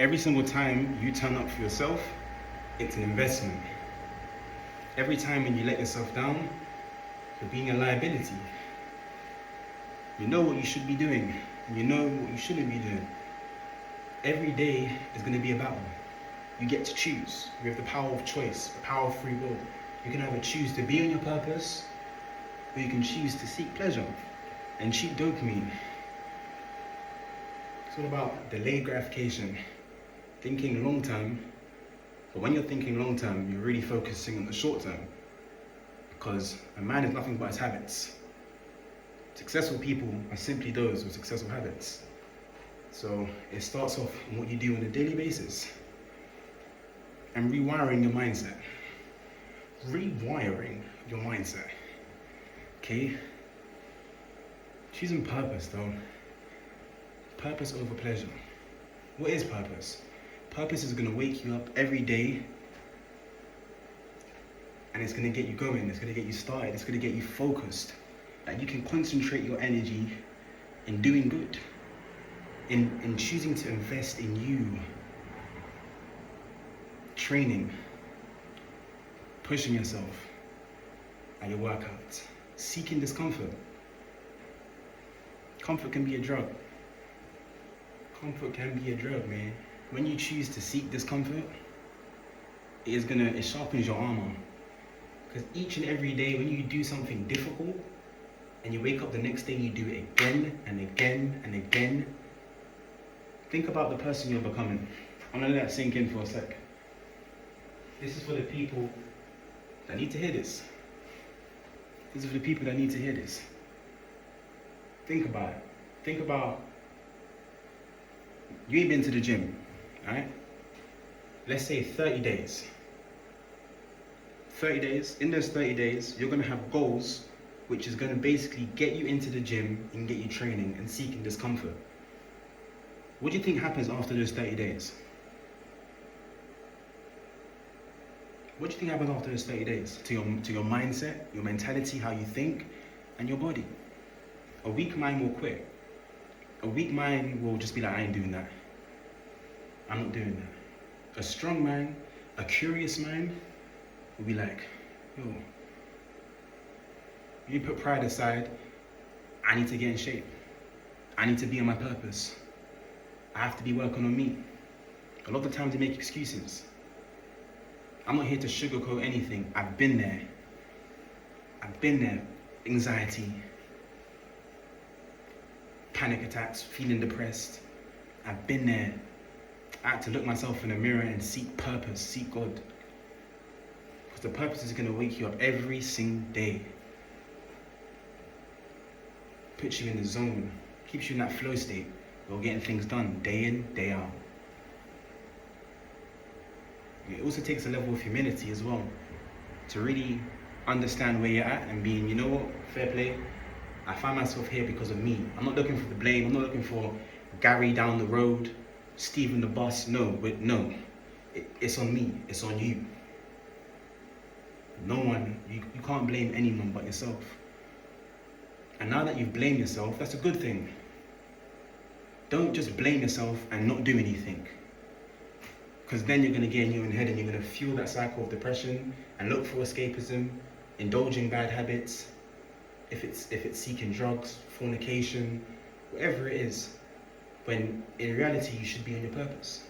Every single time you turn up for yourself, it's an investment. Every time when you let yourself down, you're being a liability. You know what you should be doing, and you know what you shouldn't be doing. Every day is going to be a battle. You get to choose. You have the power of choice, the power of free will. You can either choose to be on your purpose, or you can choose to seek pleasure and cheat dopamine. It's all about delayed gratification, thinking long term. But when you're thinking long term, you're really focusing on the short term, because a man is nothing but his habits. Successful people are simply those with successful habits. So it starts off on what you do on a daily basis and rewiring your mindset. Rewiring your mindset. Okay? Choosing purpose though. Purpose over pleasure. What is purpose? Purpose is going to wake you up every day and it's going to get you going, it's going to get you started, it's going to get you focused. That you can concentrate your energy in doing good, in choosing to invest in you, training, pushing yourself at your workouts, seeking discomfort. Comfort can be a drug. Comfort can be a drug, man. When you choose to seek discomfort, it sharpens your armor. Because each and every day when you do something difficult, and you wake up the next day and you do it again and again and again, think about the person you're becoming. I'm gonna let that sink in for a sec. This is for the people that need to hear this. This is for the people that need to hear this. Think about it. Think about, you ain't been to the gym, right? Let's say 30 days. 30 days, in those 30 days, you're gonna have goals which is gonna basically get you into the gym and get you training and seeking discomfort. What do you think happens after those 30 days? What do you think happens after those 30 days? To your mindset, your mentality, how you think, and your body? A weak mind will quit. A weak mind will just be like, I ain't doing that. I'm not doing that. A strong mind, a curious mind, will be like, yo, you put pride aside, I need to get in shape. I need to be on my purpose. I have to be working on me. A lot of the times they make excuses. I'm not here to sugarcoat anything. I've been there. I've been there. Anxiety, panic attacks, feeling depressed. I've been there. I had to look myself in the mirror and seek purpose, seek God. Because the purpose is going to wake you up every single day. Puts you in the zone, keeps you in that flow state. You're getting things done day in, day out. It also takes a level of humility as well to really understand where you're at and being, you know what, fair play. I find myself here because of me. I'm not looking for the blame. I'm not looking for Gary down the road, Stephen the boss. No, it's on me. It's on you. No one, you can't blame anyone but yourself. And now that you've blamed yourself, that's a good thing. Don't just blame yourself and not do anything. Because then you're going to get in your own head and you're going to fuel that cycle of depression and look for escapism, indulging bad habits, if it's seeking drugs, fornication, whatever it is, when in reality you should be on your purpose.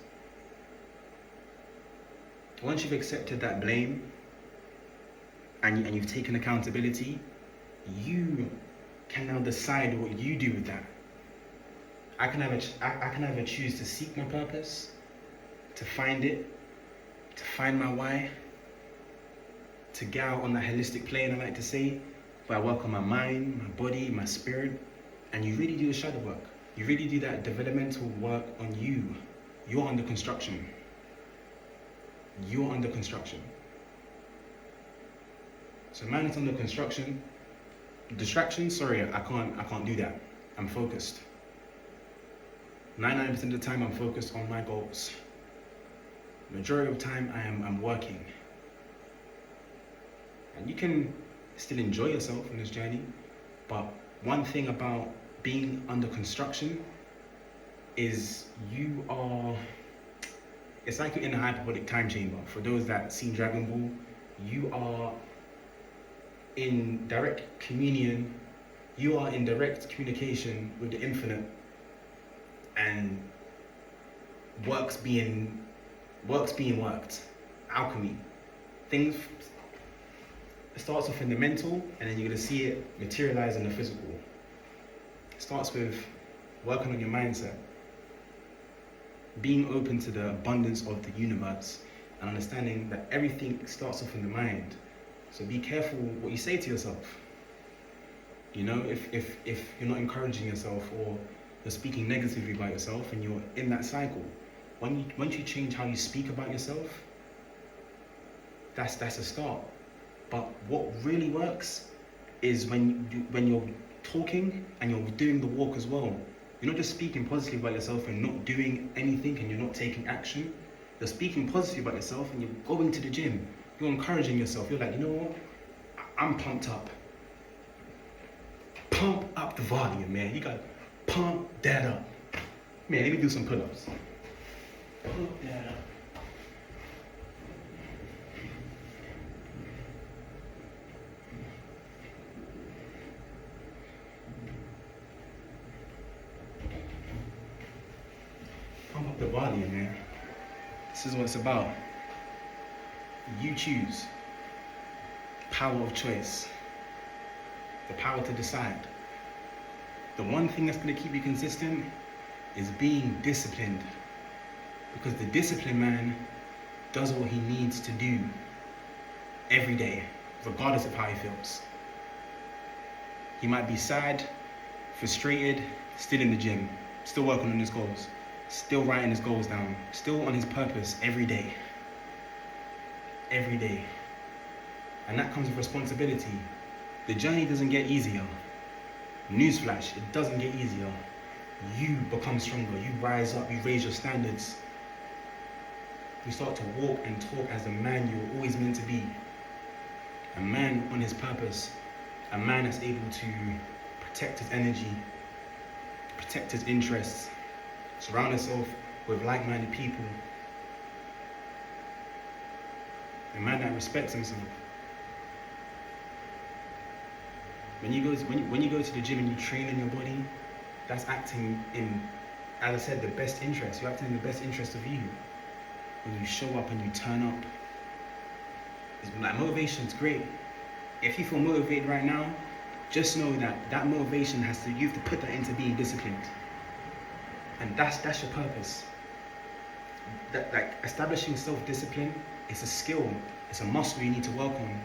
Once you've accepted that blame and you've taken accountability, you can now decide what you do with that. I can either choose to seek my purpose, to find it, to find my why, to get out on that holistic plane, I like to say, where I work on my mind, my body, my spirit, and you really do the shadow work. You really do that developmental work on you. You're under construction. You're under construction. So man is under construction. Distractions, sorry, I can't do that. I'm focused. 99% of the time I'm focused on my goals. Majority of the time I'm working. And you can still enjoy yourself in this journey, but one thing about being under construction is you are It's like you're in a hyperbolic time chamber. For those that seen Dragon Ball, you are in direct communion, you are in direct communication with the infinite, and works being worked. Alchemy. Things, it starts off in the mental, and then you're gonna see it materialize in the physical. It starts with working on your mindset, being open to the abundance of the universe, and understanding that everything starts off in the mind. So be careful what you say to yourself. You know, if you're not encouraging yourself, or you're speaking negatively about yourself, and you're in that cycle, once you change how you speak about yourself, that's a start. But what really works is when you're talking and you're doing the walk as well. You're not just speaking positively about yourself and not doing anything, and you're not taking action. You're speaking positively about yourself and you're going to the gym. You're encouraging yourself. You're like, you know what? I'm pumped up. Pump up the volume, man. You gotta pump that up. Man, let me do some pull-ups. Pump that up. Pump up the volume, man. This is what it's about. You choose. Power of choice. The power to decide. The one thing that's going to keep you consistent is being disciplined. Because the disciplined man does what he needs to do every day, regardless of how he feels. He might be sad, frustrated, still in the gym, still working on his goals, still writing his goals down, still on his purpose every day. Every day. And that comes with responsibility. The journey doesn't get easier. Newsflash, it doesn't get easier. You become stronger, you rise up, you raise your standards. You start to walk and talk as the man you were always meant to be. A man on his purpose. A man that's able to protect his energy, protect his interests, surround himself with like-minded people. A man that respects himself. When you go to the gym and you train in your body, that's acting in, as I said, the best interest. You're acting in the best interest of you. When you show up and you turn up, it's like, motivation's great. If you feel motivated right now, just know that motivation you have to put that into being disciplined. And that's your purpose. That, like, establishing self-discipline, it's a skill, it's a muscle you need to work on.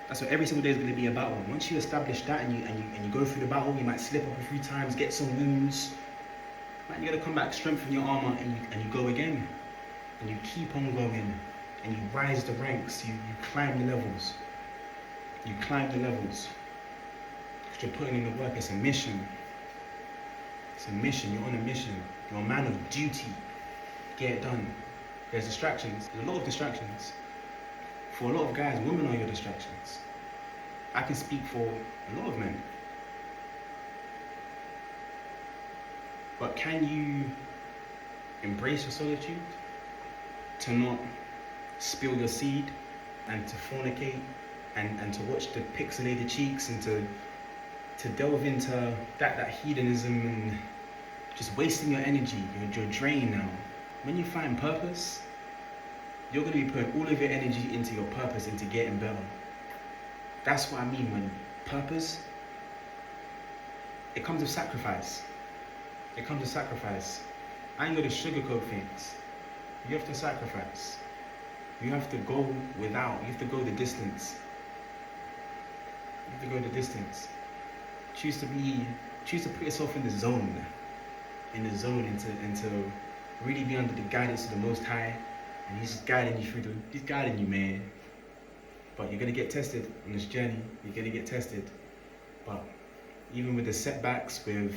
That's what every single day is going to be a battle. Once you establish that and you go through the battle, you might slip up a few times, get some wounds. Man, you got to come back, strengthen your armor, and you go again. And you keep on going, and you rise the ranks, you climb the levels. You climb the levels. Because you're putting in the work. It's a mission. It's a mission. You're on a mission. You're a man of duty. Get it done. There's distractions. There's a lot of distractions. For a lot of guys, women are your distractions. I can speak for a lot of men. But can you embrace your solitude? To not spill your seed, and to fornicate, and to watch the pixelated cheeks, and to delve into that hedonism and just wasting your energy. You're drained now. When you find purpose, you're going to be putting all of your energy into your purpose, into getting better. That's what I mean when purpose, it comes with sacrifice. It comes with sacrifice. I ain't going to sugarcoat things. You have to sacrifice. You have to go without. You have to go the distance. You have to go the distance. Choose to put yourself in the zone. And to really be under the guidance of the Most High. And He's guiding you He's guiding you, man. But you're gonna get tested on this journey. You're gonna get tested. But even with the setbacks, with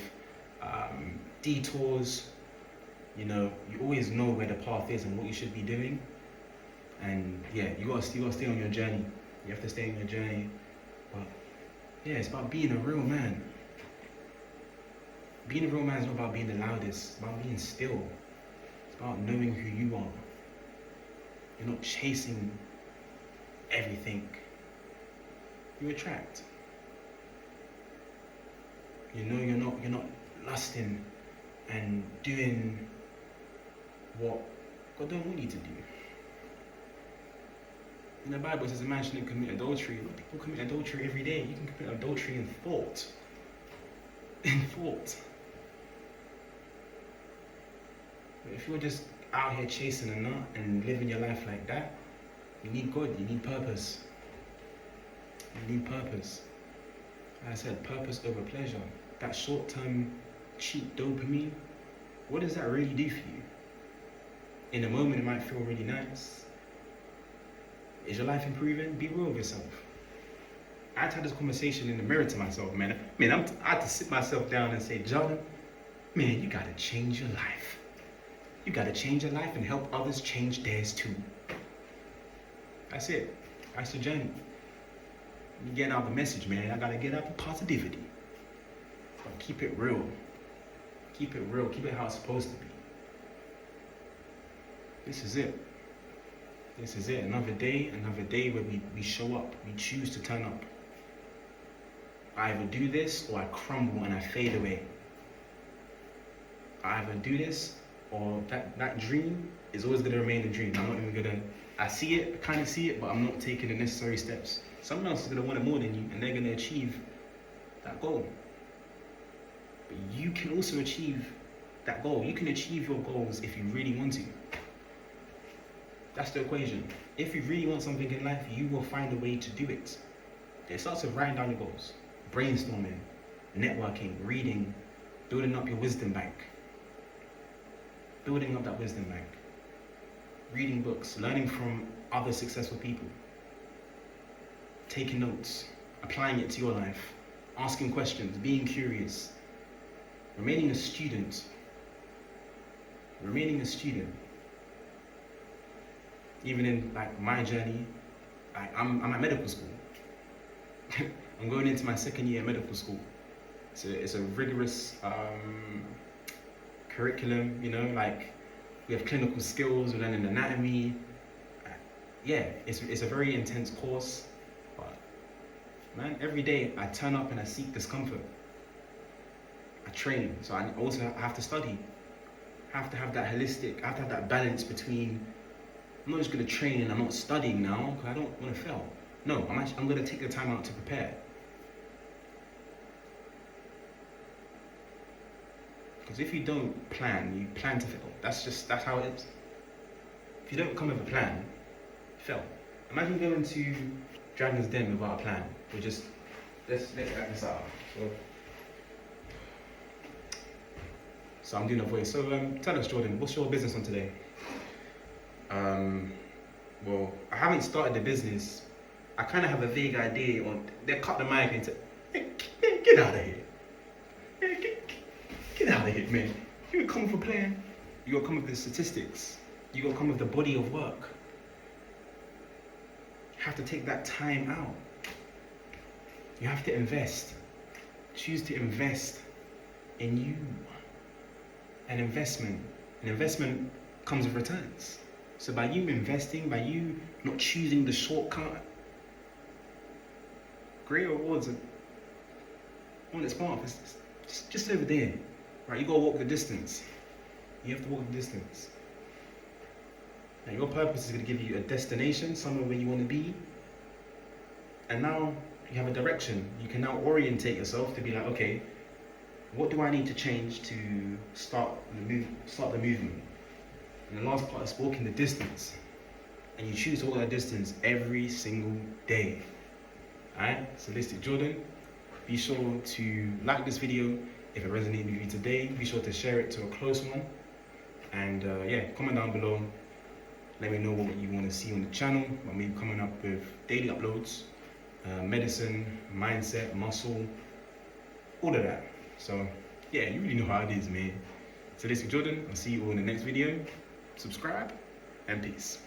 detours, you know, you always know where the path is and what you should be doing. And yeah, you gotta stay on your journey. You have to stay on your journey. But yeah, it's about being a real man. Being a real man is not about being the loudest. It's about being still. It's about knowing who you are. You're not chasing everything. You attract. You know you're not lusting and doing what God don't want you to do. In the Bible it says a man shouldn't commit adultery. A lot of people commit adultery every day. You can commit adultery in thought. In thought. But if you're just out here chasing a nut and living your life like that, you need God, you need purpose. You need purpose. Like I said, purpose over pleasure. That short-term, cheap dopamine, what does that really do for you? In the moment, it might feel really nice. Is your life improving? Be real with yourself. I had to have this conversation in the mirror to myself, man. I had to sit myself down and say, Jordan, man, you gotta change your life. You gotta change your life and help others change theirs too. That's it. That's the journey. You getting out the message, man. I gotta get out the positivity. But keep it real. Keep it real. Keep it how it's supposed to be. This is it. This is it. Another day where we show up. We choose to turn up. I either do this or I crumble and I fade away. I either do this or that dream is always gonna remain a dream. I'm not even gonna, I see it, I kind of see it, but I'm not taking the necessary steps. Someone else is gonna want it more than you and they're gonna achieve that goal. But you can also achieve that goal. You can achieve your goals if you really want to. That's the equation. If you really want something in life, you will find a way to do it. It starts with writing down your goals, brainstorming, networking, reading, building up your wisdom bank. Building up that wisdom bank. Reading books, learning from other successful people. Taking notes, applying it to your life, asking questions, being curious. Remaining a student. Remaining a student. Even in like my journey, I'm at medical school. I'm going into my second year of medical school. It's a rigorous curriculum, you know, like we have clinical skills, we're learning anatomy. Yeah, it's a very intense course, but man, every day I turn up and I seek discomfort. I train, so I also have to study. I have to have that holistic, I have to have that balance between, I'm not just gonna train and I'm not studying now, because I don't wanna fail. No, I'm gonna take the time out to prepare. Because if you don't plan, you plan to fail. That's how it is. If you don't come with a plan, you fail. Imagine going to Dragon's Den without a plan. We're just, let's act this out. So I'm doing a voice. So tell us, Jordan, what's your business on today? Well, I haven't started the business. I kind of have a vague idea on, they cut the mic into, hey, get out of here. Get out of here, man. You gotta come with a plan. You gotta come with the statistics. You gotta come with the body of work. You have to take that time out. You have to invest. Choose to invest in you. An investment comes with returns. So by you investing, by you not choosing the shortcut, great rewards are on its path. It's just over there. Right, you gotta walk the distance. You have to walk the distance. Now your purpose is gonna give you a destination, somewhere where you wanna be. And now you have a direction. You can now orientate yourself to be like, okay, what do I need to change to start the movement? And the last part is walking the distance. And you choose to walk that distance every single day. Alright, so Holistic Jordan, be sure to like this video if it resonated with you today. Be sure to share it to a close one. And yeah, comment down below. Let me know what you want to see on the channel. I'm maybe coming up with daily uploads, medicine, mindset, muscle, all of that. So yeah, you really know how it is, man. So this is Jordan. I'll see you all in the next video. Subscribe and peace.